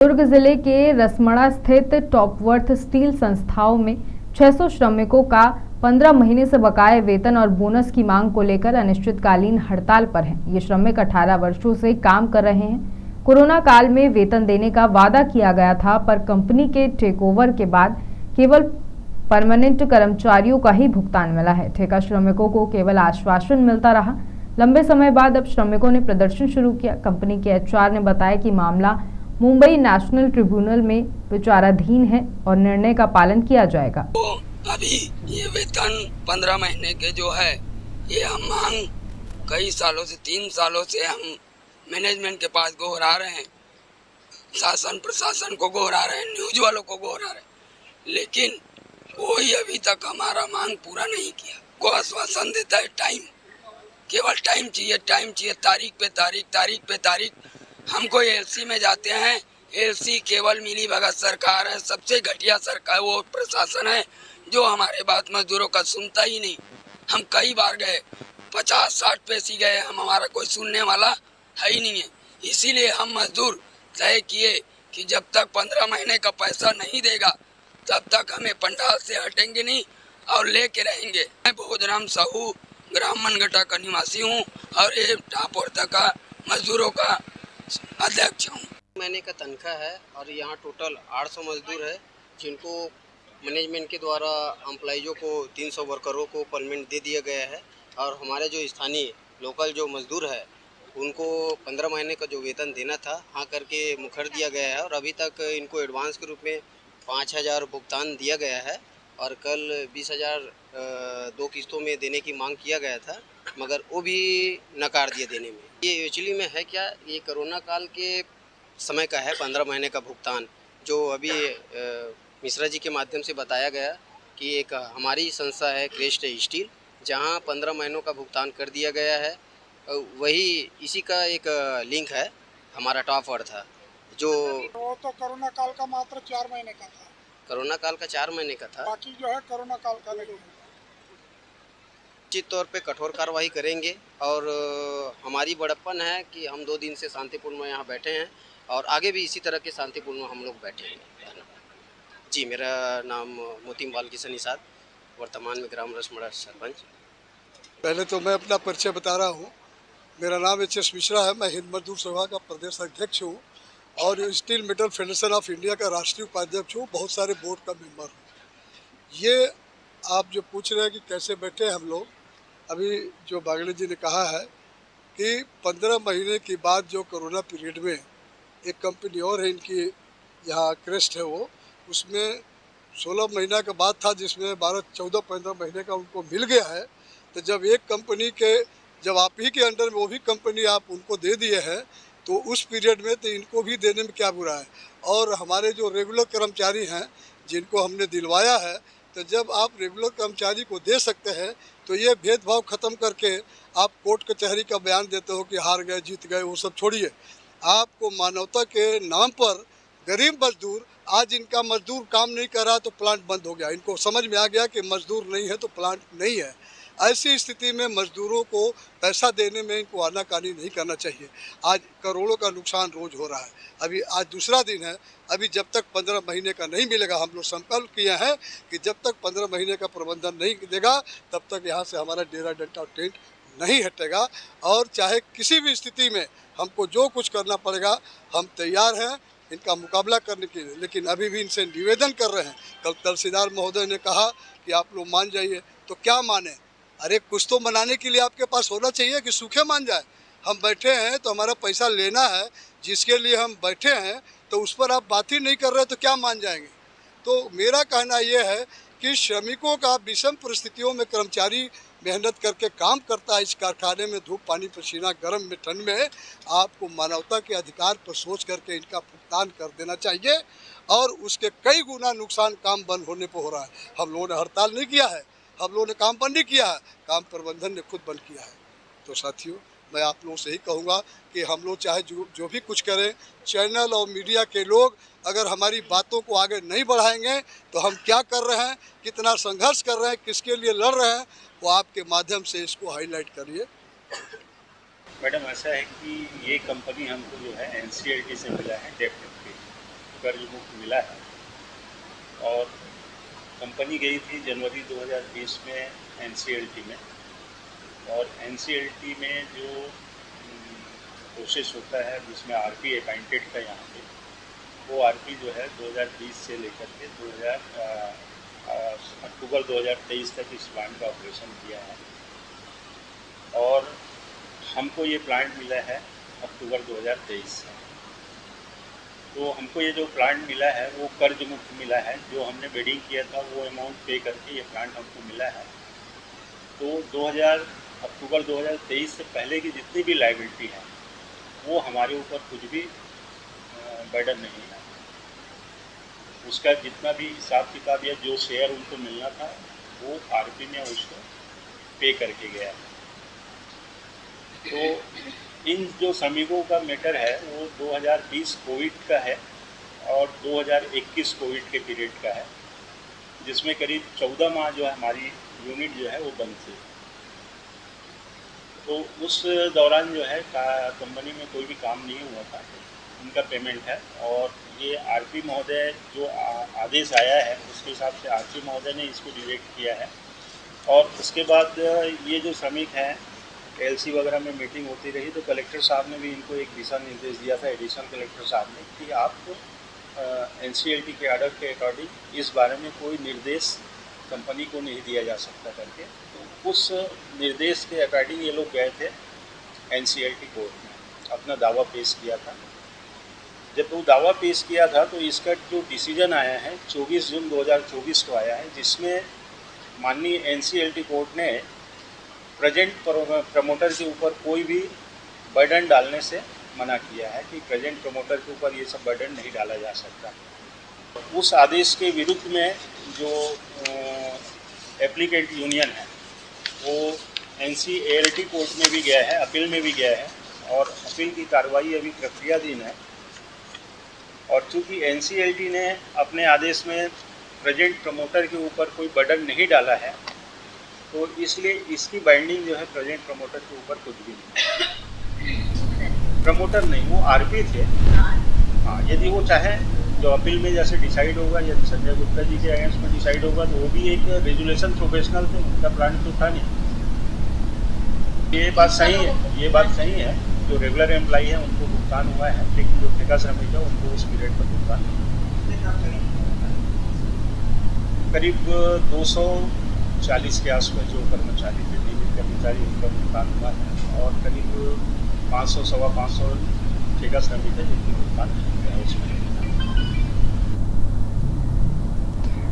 दुर्ग जिले के रसमड़ा स्थित टॉपवर्थ स्टील संस्थाओं में 600 श्रमिकों का 15 महीने से बकाये वेतन और बोनस की मांग को लेकर अनिश्चितकालीन हड़ताल पर हैं। ये श्रमिक 18 वर्षों से काम कर रहे हैं। कोरोना काल में वेतन देने का वादा किया गया था, पर कंपनी के टेकओवर के बाद केवल परमानेंट कर्मचारियों का ही भुगतान मिला है। ठेका श्रमिकों को केवल आश्वासन मिलता रहा। लंबे समय बाद अब श्रमिकों ने प्रदर्शन शुरू किया। कंपनी के एचआर ने बताया कि मामला मुंबई नेशनल ट्रिब्यूनल में विचाराधीन है और निर्णय का पालन किया जाएगा। तो अभी ये वेतन 15 महीने के जो है, ये हम मांग कई सालों से 3 सालों से हम मैनेजमेंट के पास गोहरा रहे हैं, शासन प्रशासन को गोहरा रहे हैं, न्यूज वालों को गोहरा रहे हैं, लेकिन कोई अभी तक हमारा मांग पूरा नहीं किया। को आश्वासन देता है टाइम, केवल टाइम चाहिए, तारीख पे तारीख। हमको एलसी में जाते हैं, एलसी केवल मिली भगत सरकार है, सबसे घटिया सरकार वो प्रशासन है जो हमारे बात मजदूरों का सुनता ही नहीं। हम कई बार गए, 50-60 पैसे गए, हमारा कोई सुनने वाला है ही नहीं है। इसीलिए हम मजदूर तय किए कि जब तक 15 महीने का पैसा नहीं देगा तब तक हमें पंडाल से हटेंगे नहीं और लेके रहेंगे। मैं भोजराम साहू ग्राम मनगटा का निवासी हूँ और ये टापोर्ता का मजदूरों का अध्यक्ष हूँ। महीने का तनख्वाह है और यहाँ टोटल 800 मजदूर है, जिनको मैनेजमेंट के द्वारा एम्प्लॉइजों को 300 वर्करों को परमिट दे दिया गया है और हमारे जो स्थानीय लोकल जो मजदूर है उनको 15 महीने का जो वेतन देना था हाँ करके मुखर दिया गया है और अभी तक इनको एडवांस के रूप में 5000 भुगतान दिया गया है और कल 20,000 2 किस्तों में देने की मांग किया गया था, मगर वो भी नकार दिया देने में। ये एक्चुअली में है क्या, ये कोरोना काल के समय का है 15 महीने का भुगतान, जो अभी मिश्रा जी के माध्यम से बताया गया कि एक हमारी संस्था है क्रेस्ट स्टील, जहां 15 महीनों का भुगतान कर दिया गया है। वही इसी का एक लिंक है हमारा टॉपवर्थ था, जो वो तो कोरोना काल का मात्र 4 महीने का था। कोरोना काल का 4 महीने का था, बाकी जो है कोरोना काल का नहीं। निश्चित तौर पे कठोर कार्रवाई करेंगे और हमारी बड़प्पन है कि हम 2 दिन से शांतिपूर्ण में यहाँ बैठे हैं और आगे भी इसी तरह के शांतिपूर्ण हम लोग बैठेंगे। जी, मेरा नाम मोतीम बाल किशन निषाद, वर्तमान में ग्राम रसमड़ा सरपंच। पहले तो मैं अपना परिचय बता रहा हूँ। मेरा नाम एच.एस. मिश्रा है। मैं हिंद मजदूर सभा का प्रदेश अध्यक्ष हूँ और steel metal federation of India का राष्ट्रीय उपाध्यक्ष हूँ। बहुत सारे बोर्ड का मेंबर हूँ। ये आप जो पूछ रहे हैं कि कैसे बैठे हम लोग, अभी जो बागले जी ने कहा है कि 15 महीने के बाद जो कोरोना पीरियड में एक कंपनी और है इनकी यहाँ क्रेस्ट है, वो उसमें 16 महीना का बाद था, जिसमें 12, 14, 15 महीने का उनको मिल गया है। तो जब एक कंपनी के, जब आप ही के अंडर में वो भी कंपनी आप उनको दे दिए हैं, तो उस पीरियड में तो इनको भी देने में क्या बुरा है। और हमारे जो रेगुलर कर्मचारी हैं जिनको हमने दिलवाया है, तो जब आप रेगुलर कर्मचारी को दे सकते हैं तो ये भेदभाव ख़त्म करके आप कोर्ट कचहरी का बयान देते हो कि हार गए जीत गए, वो सब छोड़िए। आपको मानवता के नाम पर गरीब मजदूर, आज इनका मजदूर काम नहीं कर रहा तो प्लांट बंद हो गया। इनको समझ में आ गया कि मजदूर नहीं है तो प्लांट नहीं है। ऐसी स्थिति में मजदूरों को पैसा देने में इनको आनाकानी नहीं करना चाहिए। आज करोड़ों का नुकसान रोज हो रहा है। अभी आज दूसरा दिन है, अभी जब तक 15 महीने का नहीं मिलेगा, हम लोग संकल्प किए हैं कि जब तक 15 महीने का प्रबंधन नहीं देगा तब तक यहाँ से हमारा डेरा डंडा और टेंट नहीं हटेगा। और चाहे किसी भी स्थिति में हमको जो कुछ करना पड़ेगा, हम तैयार हैं इनका मुकाबला करने के लिए। लेकिन अभी भी इनसे निवेदन कर रहे हैं। कल तहसीलदार महोदय ने कहा कि आप लोग मान जाइए, तो क्या माने? अरे कुछ तो मनाने के लिए आपके पास होना चाहिए कि सूखे मान जाए। हम बैठे हैं तो हमारा पैसा लेना है, जिसके लिए हम बैठे हैं, तो उस पर आप बात ही नहीं कर रहे तो क्या मान जाएंगे। तो मेरा कहना यह है कि श्रमिकों का विषम परिस्थितियों में कर्मचारी मेहनत करके काम करता है इस कारखाने में, धूप पानी पसीना गर्म में ठंड में, आपको मानवता के अधिकार पर सोच करके इनका भुगतान कर देना चाहिए। और उसके कई गुना नुकसान काम बंद होने पर हो रहा है। हम लोगों ने हड़ताल नहीं किया है, हम लोगों ने काम बंद नहीं किया है, काम प्रबंधन ने खुद बंद किया है। तो साथियों, मैं आप लोगों से ही कहूँगा कि हम लोग चाहे जो भी कुछ करें, चैनल और मीडिया के लोग अगर हमारी बातों को आगे नहीं बढ़ाएंगे तो हम क्या कर रहे हैं, कितना संघर्ष कर रहे हैं, किसके लिए लड़ रहे हैं, वो आपके माध्यम से इसको हाईलाइट करिए। मैडम, ऐसा है कि ये कंपनी हमको जो है एनसीईआरटी से मिला है डेफिनेटली, कर्ज मुक्त मिला है। और कंपनी गई थी जनवरी 2020 में NCLT में, और NCLT में जो प्रोसेस होता है जिसमें RP अपॉइंटेड था यहाँ पे, वो RP जो है 2020 से लेकर के अक्टूबर 2023 तक इस प्लांट का ऑपरेशन किया है। और हमको ये प्लांट मिला है अक्टूबर 2023 से। तो हमको ये जो प्लांट मिला है वो कर्ज मुक्त मिला है। जो हमने बिडिंग किया था वो अमाउंट पे करके ये प्लांट हमको मिला है। तो अक्टूबर 2023 से पहले की जितनी भी लायबिलिटी है वो हमारे ऊपर कुछ भी बर्डन नहीं है। उसका जितना भी हिसाब किताब या जो शेयर उनको मिलना था वो RP ने उसको पे करके गया है। तो इन जो श्रमिकों का मैटर है वो 2020 कोविड का है और 2021 कोविड के पीरियड का है, जिसमें करीब 14 माह जो है हमारी यूनिट जो है वो बंद थी। तो उस दौरान जो है कंपनी में कोई भी काम नहीं हुआ था, उनका पेमेंट है। और ये RP महोदय जो आदेश आया है उसके हिसाब से RP महोदय ने इसको डिरेक्ट किया है। और उसके बाद ये जो श्रमिक हैं LC वगैरह में मीटिंग होती रही, तो कलेक्टर साहब ने भी इनको एक दिशा निर्देश दिया था, एडिशनल कलेक्टर साहब ने, कि आप NCLT के ऑर्डर के अकॉर्डिंग इस बारे में कोई निर्देश कंपनी को नहीं दिया जा सकता करके। तो उस निर्देश के अकॉर्डिंग ये लोग गए थे NCLT कोर्ट में, अपना दावा पेश किया था। जब वो दावा पेश किया था तो इसका जो डिसीजन आया है 24 जून 2024 को आया है, जिसमें माननीय NCLT कोर्ट ने प्रेजेंट प्रमोटर के ऊपर कोई भी बर्डन डालने से मना किया है कि प्रेजेंट प्रमोटर के ऊपर ये सब बर्डन नहीं डाला जा सकता। उस आदेश के विरुद्ध में जो एप्लीकेंट यूनियन है वो NCLT कोर्ट में भी गया है, अपील में भी गया है, और अपील की कार्रवाई अभी प्रक्रियाधीन है। और चूँकि NCLT ने अपने आदेश में प्रेजेंट प्रमोटर के ऊपर कोई बर्डन नहीं डाला है, तो इसलिए इसकी बाइंडिंग जो है प्रेजेंट प्रमोटर के ऊपर कुछ भी नहीं। प्रमोटर नहीं, वो RP थे। हाँ, यदि वो चाहे जो अपील में जैसे डिसाइड होगा, यदि संजय गुप्ता जी के अगेंस्ट में डिसाइड होगा, तो वो भी एक रेजुलेशन प्रोफेशनल थे, उनका प्लांट तो था नहीं। ये बात सही है, जो रेगुलर एम्प्लॉई है उनको भुगतान हुआ है, लेकिन जो ठेका श्रमिक है उनको उस पीरियड पर भुगतान करीब 240 के आसपास जो कर्मचारी थे, नियमित कर्मचारी, उनका भुगतान हुआ है। और करीब 500 सवा 500 ठेका श्रमिक है जिनकी भुगतान